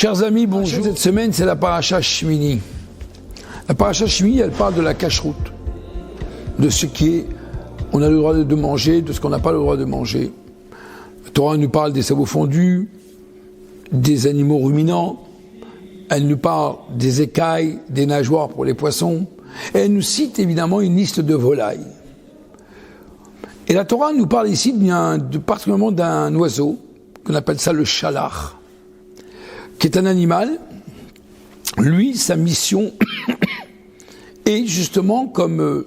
Chers amis, bonjour. Cette semaine, c'est la paracha Shmini. La paracha Shmini, elle parle de la cacheroute, de ce qui est, on a le droit de manger, de ce qu'on n'a pas le droit de manger. La Torah nous parle des sabots fondus, des animaux ruminants, elle nous parle des écailles, des nageoires pour les poissons, et elle nous cite évidemment une liste de volailles. Et la Torah nous parle ici particulièrement d'un oiseau, qu'on appelle ça le shalach, qui est un animal. Lui, sa mission est justement, comme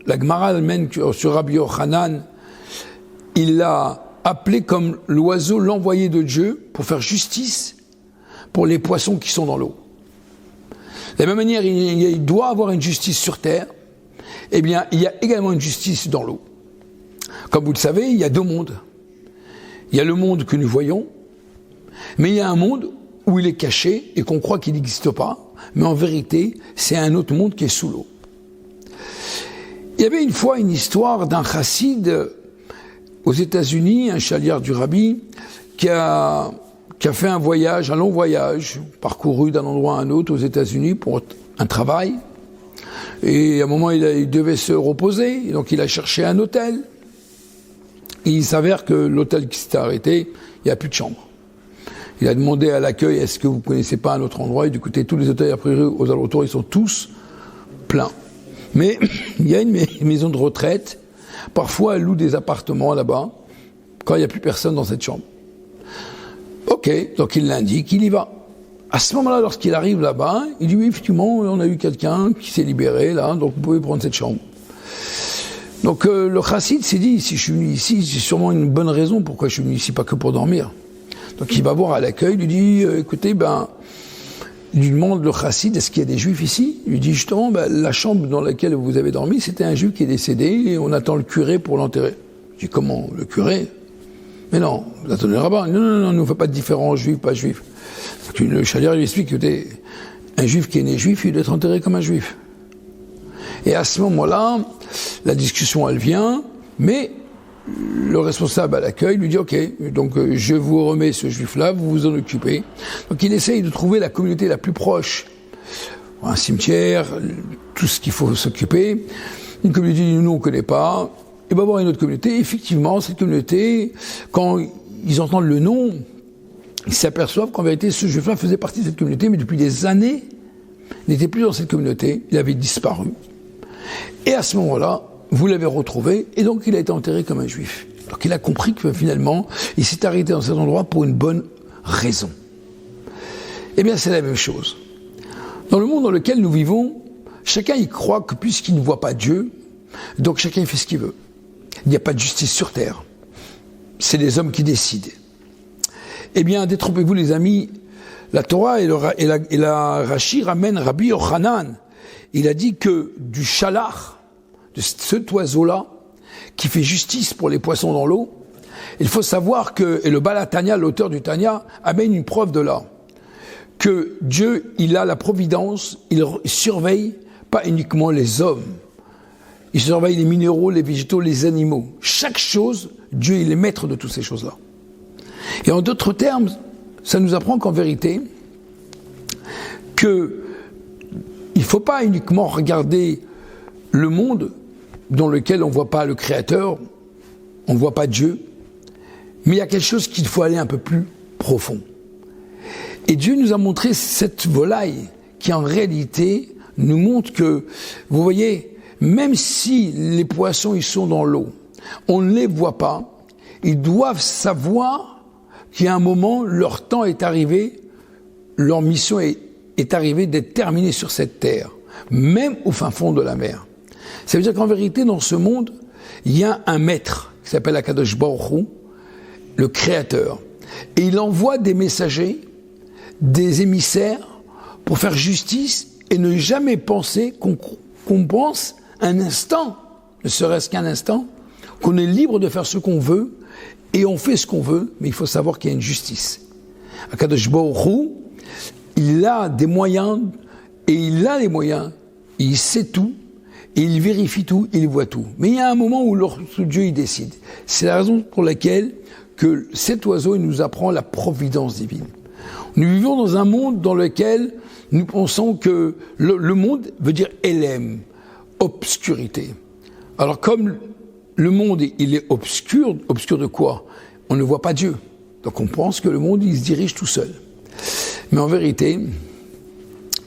la Gemara elle-même sur Rabbi Yochanan, il l'a appelé comme l'oiseau, l'envoyé de Dieu, pour faire justice pour les poissons qui sont dans l'eau. De la même manière, il doit avoir une justice sur terre, eh bien, il y a également une justice dans l'eau. Comme vous le savez, il y a deux mondes. Il y a le monde que nous voyons, mais il y a un monde où il est caché et qu'on croit qu'il n'existe pas, mais en vérité, c'est un autre monde qui est sous l'eau. Il y avait une fois une histoire d'un chassid aux États-Unis, un chaliard du Rabbi, qui a fait un voyage, un long voyage, parcouru d'un endroit à un autre aux États-Unis pour un travail. Et à un moment, il devait se reposer, donc il a cherché un hôtel. Et il s'avère que l'hôtel qui s'était arrêté, il n'y a plus de chambre. Il a demandé à l'accueil, est-ce que vous ne connaissez pas un autre endroit? Et du côté, tous les hôtels a priori aux alentours, ils sont tous pleins. Mais il y a une maison de retraite, parfois elle loue des appartements là-bas, quand il n'y a plus personne dans cette chambre. Ok, donc il l'indique, il y va. À ce moment-là, lorsqu'il arrive là-bas, il dit oui, effectivement, on a eu quelqu'un qui s'est libéré là, donc vous pouvez prendre cette chambre. Donc le chassid s'est dit, si je suis venu ici, j'ai sûrement une bonne raison pourquoi je suis venu ici, pas que pour dormir. Donc il va voir à l'accueil, il lui dit, écoutez, il lui demande le chassid, est-ce qu'il y a des juifs ici? Il lui dit justement, la chambre dans laquelle vous avez dormi, c'était un juif qui est décédé et on attend le curé pour l'enterrer. Je dis, comment, le curé? Mais non, vous attendez le rabbin. Non, ne fait pas de différence, juif, pas juif. Donc, le chaliard lui explique que un juif qui est né juif, il doit être enterré comme un juif. Et à ce moment-là, la discussion, elle vient, mais le responsable à l'accueil lui dit « Ok, donc je vous remets ce juif-là, vous vous en occupez. » Donc il essaye de trouver la communauté la plus proche, un cimetière, tout ce qu'il faut s'occuper. Une communauté dit « Nous, on ne connaît pas. » Il va voir une autre communauté. Effectivement, cette communauté, quand ils entendent le nom, ils s'aperçoivent qu'en vérité, ce juif-là faisait partie de cette communauté, mais depuis des années, il n'était plus dans cette communauté, il avait disparu. Et à ce moment-là, vous l'avez retrouvé, et donc il a été enterré comme un juif. Donc il a compris que finalement, il s'est arrêté dans cet endroit pour une bonne raison. Eh bien, c'est la même chose. Dans le monde dans lequel nous vivons, chacun y croit que puisqu'il ne voit pas Dieu, donc chacun fait ce qu'il veut. Il n'y a pas de justice sur terre. C'est les hommes qui décident. Eh bien, détrompez-vous les amis, la Torah et la Rashi ramènent Rabbi Yochanan. Il a dit que du shalach, de cet oiseau-là, qui fait justice pour les poissons dans l'eau, il faut savoir que, et le Baal Tanya, l'auteur du Tanya, amène une preuve de là, que Dieu, il a la providence, il surveille pas uniquement les hommes, il surveille les minéraux, les végétaux, les animaux. Chaque chose, Dieu, il est maître de toutes ces choses-là. Et en d'autres termes, ça nous apprend qu'en vérité, que il ne faut pas uniquement regarder le monde dans lequel on ne voit pas le Créateur, on ne voit pas Dieu, mais il y a quelque chose qu'il faut aller un peu plus profond. Et Dieu nous a montré cette volaille qui en réalité nous montre que, vous voyez, même si les poissons ils sont dans l'eau, on ne les voit pas, ils doivent savoir qu'il y a un moment, leur temps est arrivé, leur mission est arrivée d'être terminée sur cette terre, même au fin fond de la mer. Ça veut dire qu'en vérité, dans ce monde, il y a un maître qui s'appelle Akadosh Baruch Hu, le créateur. Et il envoie des messagers, des émissaires, pour faire justice et ne jamais penser qu'on pense un instant, ne serait-ce qu'un instant, qu'on est libre de faire ce qu'on veut et on fait ce qu'on veut, mais il faut savoir qu'il y a une justice. Akadosh Baruch Hu, il a des moyens et il a les moyens, et il sait tout, et il vérifie tout, il voit tout. Mais il y a un moment où Dieu il décide. C'est la raison pour laquelle que cet oiseau il nous apprend la providence divine. Nous vivons dans un monde dans lequel nous pensons que le monde veut dire élème, obscurité. Alors comme le monde, il est obscur, obscur de quoi? On ne voit pas Dieu. Donc on pense que le monde, il se dirige tout seul. Mais en vérité,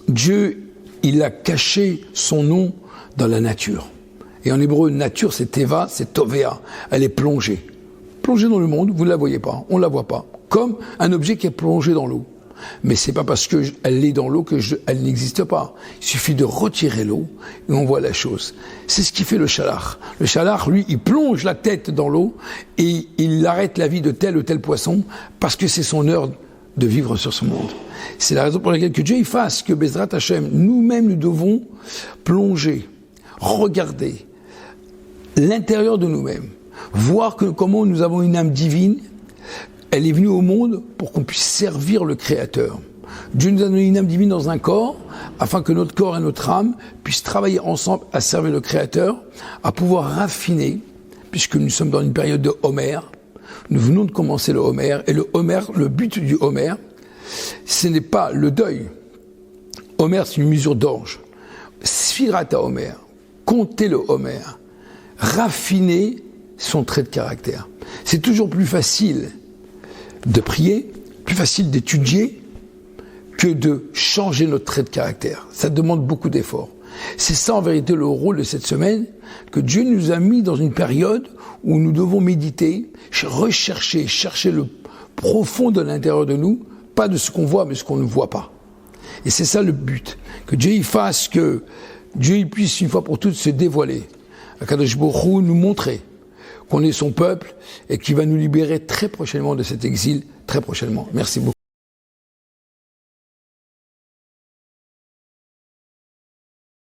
Dieu, il a caché son nom dans la nature. Et en hébreu, nature, c'est Teva, c'est Tovea. Elle est plongée. Plongée dans le monde, vous ne la voyez pas, on ne la voit pas. Comme un objet qui est plongé dans l'eau. Mais c'est pas parce qu'elle est dans l'eau qu'elle n'existe pas. Il suffit de retirer l'eau et on voit la chose. C'est ce qui fait le shalach. Le shalach, lui, il plonge la tête dans l'eau et il arrête la vie de tel ou tel poisson parce que c'est son heure de vivre sur ce monde. C'est la raison pour laquelle que Dieu fasse que Bezrat Hashem, nous-mêmes, nous devons plonger, regarder l'intérieur de nous-mêmes, voir comment nous avons une âme divine. Elle est venue au monde pour qu'on puisse servir le Créateur. Dieu nous a donné une âme divine dans un corps, afin que notre corps et notre âme puissent travailler ensemble à servir le Créateur, à pouvoir raffiner, puisque nous sommes dans une période de Homer. Nous venons de commencer le Homer, et le but du Homer, ce n'est pas le deuil. Homer, c'est une mesure d'orge. Sphirata Homer, compter le Homer, raffiner son trait de caractère. C'est toujours plus facile de prier, plus facile d'étudier que de changer notre trait de caractère. Ça demande beaucoup d'efforts. C'est ça en vérité le rôle de cette semaine, que Dieu nous a mis dans une période où nous devons méditer, rechercher, chercher le profond de l'intérieur de nous, pas de ce qu'on voit, mais ce qu'on ne voit pas. Et c'est ça le but, que Dieu y fasse, que Dieu y puisse une fois pour toutes se dévoiler, Akadosh Baruch Hu nous montrer qu'on est son peuple et qui va nous libérer très prochainement de cet exil, très prochainement. Merci beaucoup.